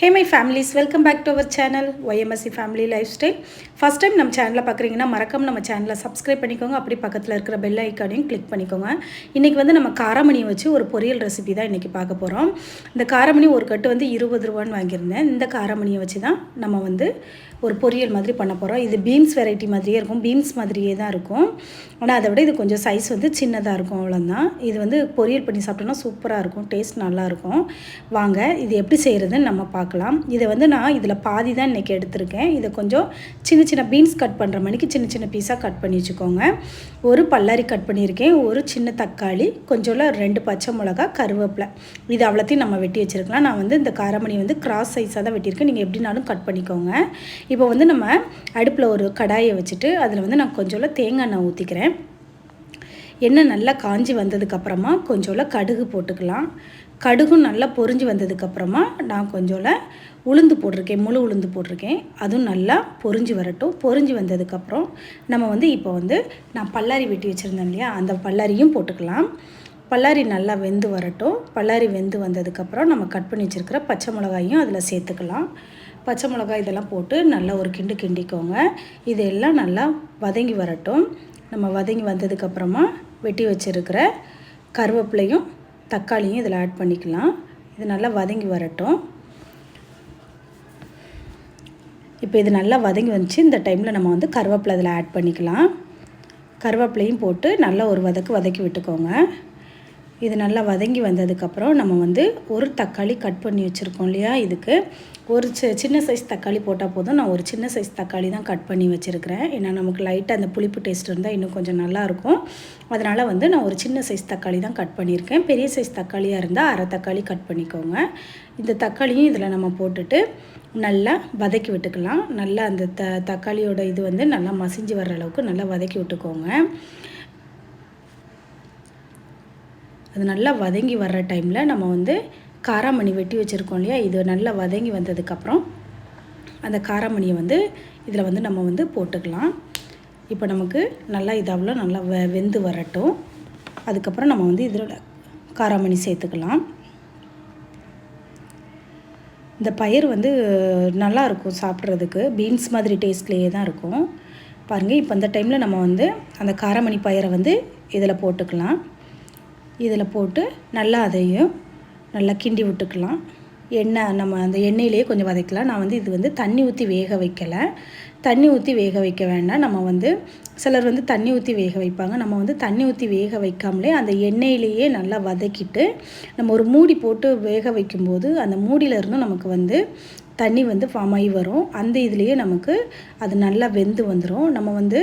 Hey my families, welcome back to our channel YMSC Family Lifestyle. First time நம்ம சேனலை பார்க்குறீங்கன்னா மறக்காம நம்ம சேனலை சப்ஸ்கிரைப் பண்ணிக்கோங்க. அப்படி பக்கத்தில் இருக்கிற பெல் ஐக்கானையும் கிளிக் பண்ணிக்கோங்க. இன்றைக்கி வந்து நம்ம காரமணி வச்சு ஒரு பொரியல் ரெசிபி தான் இன்றைக்கி பார்க்க போகிறோம். இந்த காரமணி ஒரு கட்டு வந்து 20 ரூபான்னு வாங்கியிருந்தேன். இந்த காரமணியை வச்சு தான் நம்ம வந்து ஒரு பொரியல் மாதிரி பண்ண போகிறோம். இது பீன்ஸ் வெரைட்டி மாதிரியே இருக்கும், பீன்ஸ் மாதிரியே தான் இருக்கும். ஆனால் அதை விட இது கொஞ்சம் சைஸ் வந்து சின்னதாக இருக்கும், அவ்வளோதான். இது வந்து பொரியல் பண்ணி சாப்பிட்டோன்னா சூப்பராக இருக்கும், டேஸ்ட் நல்லாயிருக்கும். வாங்க இது எப்படி செய்கிறதுன்னு நம்ம பார்க்கலாம். இதை வந்து நான் இதில் பாதி தான் இன்றைக்கி எடுத்திருக்கேன். இதை கொஞ்சம் சின்ன சின்ன பீன்ஸ் கட் பண்ணுற மணிக்கு சின்ன சின்ன பீஸாக கட் பண்ணி வச்சுக்கோங்க. ஒரு பல்லாரி கட் பண்ணியிருக்கேன், ஒரு சின்ன தக்காளி, கொஞ்சம் 2 பச்சை மிளகா, கருவேப்பிலை, இது அவ்வளோத்தையும் நம்ம வெட்டி வச்சுருக்கலாம். நான் வந்து இந்த காரமணி வந்து கிராஸ் சைஸாக தான் வெட்டியிருக்கேன், நீங்கள் எப்படினாலும் கட் பண்ணிக்கோங்க. இப்போ வந்து நம்ம அடுப்பில் ஒரு கடாயை வச்சுட்டு அதில் வந்து நான் கொஞ்சம் தேங்காய் எண்ணெய் ஊற்றிக்கிறேன். எண்ணெய் நல்லா காஞ்சி வந்ததுக்கப்புறமா கொஞ்சம் கடுகு போட்டுக்கலாம். கடுகும் நல்லா பொரிஞ்சு வந்ததுக்கப்புறமா நான் கொஞ்சம் உளுந்து போட்டிருக்கேன், முழு உளுந்து போட்டிருக்கேன். அதுவும் நல்லா பொரிஞ்சு வரட்டும். பொரிஞ்சு வந்ததுக்கப்புறம் நம்ம வந்து இப்போ வந்து நான் பல்லாரி வெட்டி வச்சுருந்தேன் இல்லையா, அந்த பல்லாரியும் போட்டுக்கலாம். பல்லாரி நல்லா வெந்து வரட்டும். பல்லாரி வெந்து வந்ததுக்கப்புறம் நம்ம கட் பண்ணி வச்சுருக்கிற பச்சை மிளகாயும் அதில் சேர்த்துக்கலாம். பச்சை மிளகாய் இதெல்லாம் போட்டு நல்லா ஒரு கிண்டிக்கோங்க. இதெல்லாம் நல்லா வதங்கி வரட்டும். நம்ம வதங்கி வந்ததுக்கப்புறமா வெட்டி வச்சுருக்கிற கருவேப்பிலையும் தக்காளியும் இதில் ஆட் பண்ணிக்கலாம். இது நல்லா வதங்கி வரட்டும். இப்போ இது நல்லா வதங்கி வந்துச்சு. இந்த டைமில் நம்ம வந்து கருவேப்பிலை இதில் ஆட் பண்ணிக்கலாம். கருவேப்பிலையும் போட்டு நல்லா ஒரு வதக்கி விட்டுக்கோங்க. இது நல்லா வதங்கி வந்ததுக்கப்புறம் நம்ம வந்து ஒரு தக்காளி கட் பண்ணி வச்சுருக்கோம் இல்லையா, இதுக்கு ஒரு சின்ன சைஸ் தக்காளி போட்டால் போதும். நான் ஒரு சின்ன சைஸ் தக்காளி தான் கட் பண்ணி வச்சுருக்கிறேன். ஏன்னா நமக்கு லைட்டாக அந்த புளிப்பு டேஸ்ட் இருந்தால் இன்னும் கொஞ்சம் நல்லாயிருக்கும். அதனால் வந்து நான் ஒரு சின்ன சைஸ் தக்காளி தான் கட் பண்ணியிருக்கேன். பெரிய சைஸ் தக்காளியாக இருந்தால் அரை தக்காளி கட் பண்ணிக்கோங்க. இந்த தக்காளியும் இதில் நம்ம போட்டுட்டு நல்லா வதக்கி விட்டுக்கலாம். நல்லா அந்த தக்காளியோட இது வந்து நல்லா மசிஞ்சு வர்ற அளவுக்கு நல்லா வதக்கி விட்டுக்கோங்க. அது நல்லா வதங்கி வர்ற டைமில் நம்ம வந்து காராமணி வெட்டி வச்சுருக்கோம் இல்லையா, இது நல்லா வதங்கி வந்ததுக்கப்புறம் அந்த காராமணியை வந்து இதில் வந்து நம்ம வந்து போட்டுக்கலாம். இப்போ நமக்கு நல்லா இது அவ்வளோ நல்லா வெந்து வரட்டும். அதுக்கப்புறம் நம்ம வந்து இதோட காராமணி சேர்த்துக்கலாம். இந்த பயிர் வந்து நல்லா இருக்கும் சாப்பிட்றதுக்கு, பீன்ஸ் மாதிரி டேஸ்ட்லேயே தான் இருக்கும் பாருங்கள். இப்போ அந்த டைமில் நம்ம வந்து அந்த காராமணி பயிரை வந்து இதில் போட்டுக்கலாம். இதில் போட்டு நல்லா அதையும் நல்லா கிண்டி விட்டுக்கலாம். எண்ணெய் நம்ம அந்த எண்ணெயிலேயே கொஞ்சம் வதக்கலாம். நான் வந்து இது வந்து தண்ணி ஊற்றி வேக வைக்கலை. தண்ணி ஊற்றி வேக வைக்க வேண்டாம். நம்ம வந்து சிலர் வந்து தண்ணி ஊற்றி வேக வைப்பாங்க. நம்ம வந்து தண்ணி ஊற்றி வேக வைக்காமலே அந்த எண்ணெயிலேயே நல்லா வதக்கிட்டு நம்ம ஒரு மூடி போட்டு வேக வைக்கும்போது அந்த மூடியிலேருந்தும் நமக்கு வந்து தண்ணி வந்து ஃபார்ம் ஆகி வரும். அந்த இதுலேயே நமக்கு அது நல்லா வெந்து வந்துடும். நம்ம வந்து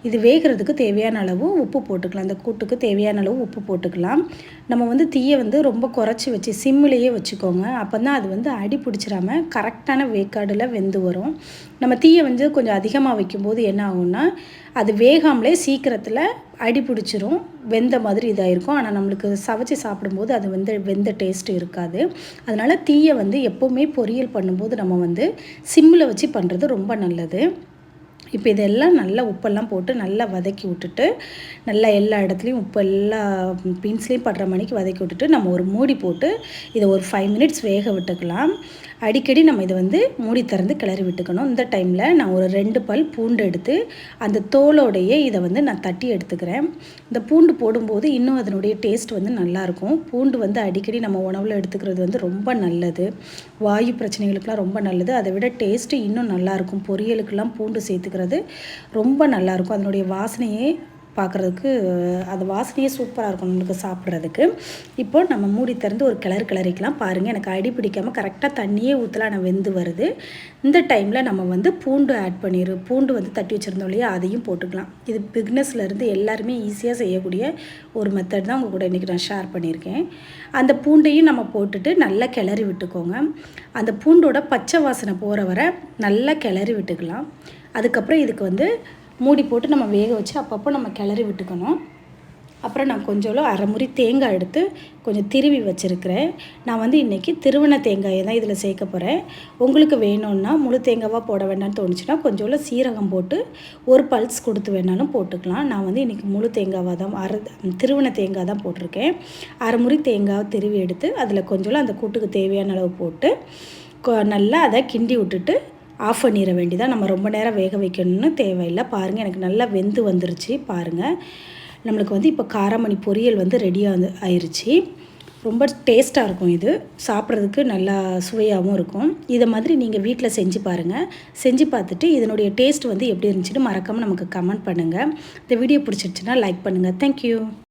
இது வேகிறதுக்கு தேவையான அளவு உப்பு போட்டுக்கலாம். அந்த கூட்டுக்கு தேவையான அளவு உப்பு போட்டுக்கலாம். நம்ம வந்து தீயை வந்து ரொம்ப குறைச்சி வச்சு சிம்மிலேயே வச்சுக்கோங்க. அப்போ தான் அது வந்து அடி பிடிச்சிடாமல் கரெக்டான வேக்காடில் வெந்து வரும். நம்ம தீயை வந்து கொஞ்சம் அதிகமாக வைக்கும்போது என்ன ஆகும்னா அது வேகாமலே சீக்கிரத்தில் அடி பிடிச்சிரும், வெந்த மாதிரி இதாகிருக்கும். ஆனால் நம்மளுக்கு சவைச்சி சாப்பிடும்போது அது வந்து வெந்த டேஸ்ட்டு இருக்காது. அதனால் தீயை வந்து எப்போவுமே பொரியல் பண்ணும்போது நம்ம வந்து சிம்மில் வச்சு பண்ணுறது ரொம்ப நல்லது. இப்போ இதெல்லாம் நல்லா உப்பெல்லாம் போட்டு நல்லா வதக்கி விட்டுட்டு நல்லா எல்லா இடத்துலையும் உப்பு எல்லா பீன்ஸ்லேயும் படுற மணிக்கு வதக்கி விட்டுட்டு நம்ம ஒரு மூடி போட்டு இதை ஒரு 5 மினிட்ஸ் வேக விட்டுக்கலாம். அடிக்கடி நம்ம இதை வந்து மூடி திறந்து கிளறி விட்டுக்கணும். இந்த டைமில் நான் ஒரு 2 பல் பூண்டு எடுத்து அந்த தோலோடையே இதை வந்து நான் தட்டி எடுத்துக்கிறேன். இந்த பூண்டு போடும்போது இன்னும் அதனுடைய டேஸ்ட் வந்து நல்லாயிருக்கும். பூண்டு வந்து அடிக்கடி நம்ம உணவில் எடுத்துக்கிறது வந்து ரொம்ப நல்லது, வாயு பிரச்சனைகளுக்கெலாம் ரொம்ப நல்லது. அதை விட டேஸ்ட்டு இன்னும் நல்லாயிருக்கும். பொரியலுக்கெல்லாம் பூண்டு சேர்த்துக்கிறது ரொம்ப நல்லாயிருக்கும். அதனுடைய வாசனையே பார்க்குறதுக்கு அது வாசனையே சூப்பராக இருக்கும் நம்மளுக்கு சாப்பிட்றதுக்கு. இப்போ நம்ம மூடி திறந்து ஒரு கிளறிக்கலாம். பாருங்கள், எனக்கு அடி பிடிக்காமல் கரெக்டாக தண்ணியே ஊற்றலாம், நான் வெந்து வருது. இந்த டைமில் நம்ம வந்து பூண்டு ஆட் பூண்டு வந்து தட்டி வச்சுருந்தோம் இல்லையா, அதையும் போட்டுக்கலாம். இது பிக்னஸ்லேருந்து எல்லாருமே ஈஸியாக செய்யக்கூடிய ஒரு மெத்தட் தான் உங்கள் கூட இன்றைக்கி நான் ஷேர் பண்ணியிருக்கேன். அந்த பூண்டையும் நம்ம போட்டுட்டு நல்லா கிளறி விட்டுக்கோங்க. அந்த பூண்டோட பச்சை வாசனை போகிற வரை நல்லா கிளறி விட்டுக்கலாம். அதுக்கப்புறம் இதுக்கு வந்து மூடி போட்டு நம்ம வேக வச்சு அப்பப்போ நம்ம கிளறி விட்டுக்கணும். அப்புறம் நான் கொஞ்சம் அரை முறி தேங்காய் எடுத்து கொஞ்சம் திருவி வச்சுருக்கிறேன். நான் வந்து இன்றைக்கி திருவண்ண தேங்காயை தான் இதில் சேர்க்க போகிறேன். உங்களுக்கு வேணும்னா முழு தேங்காவாக போட வேண்டாம்னு தோணுச்சுன்னா கொஞ்சம் சீரகம் போட்டு ஒரு பல்ஸ் கொடுத்து வேணாலும் போட்டுக்கலாம். நான் வந்து இன்றைக்கி முழு தேங்காவாக தான் திருவண்ண தேங்காய் தான் போட்டிருக்கேன். அரை முறி தேங்காய் திருவி எடுத்து அதில் கொஞ்சம் அந்த கூட்டுக்கு தேவையான அளவு போட்டு நல்லா அதை கிண்டி விட்டுட்டு ஆஃப் பண்ணிட வேண்டியதான். நம்ம ரொம்ப நேரம் வேக வைக்கணும்னு தேவையில்லை. பாருங்கள், எனக்கு நல்லா வெந்து வந்துருச்சு. பாருங்கள், நம்மளுக்கு வந்து இப்போ காராமணி பொரியல் வந்து ரெடியாக ஆயிடுச்சு. ரொம்ப டேஸ்ட்டாக இருக்கும். இது சாப்பிட்றதுக்கு நல்லா சுவையாகவும் இருக்கும். இதை மாதிரி நீங்கள் வீட்டில் செஞ்சு பாருங்கள். செஞ்சு பார்த்துட்டு இதனுடைய டேஸ்ட் வந்து எப்படி இருந்துச்சுன்னு மறக்காமல் நமக்கு கமெண்ட் பண்ணுங்கள். இந்த வீடியோ பிடிச்சிருச்சுன்னா லைக் பண்ணுங்கள். தேங்க்யூ.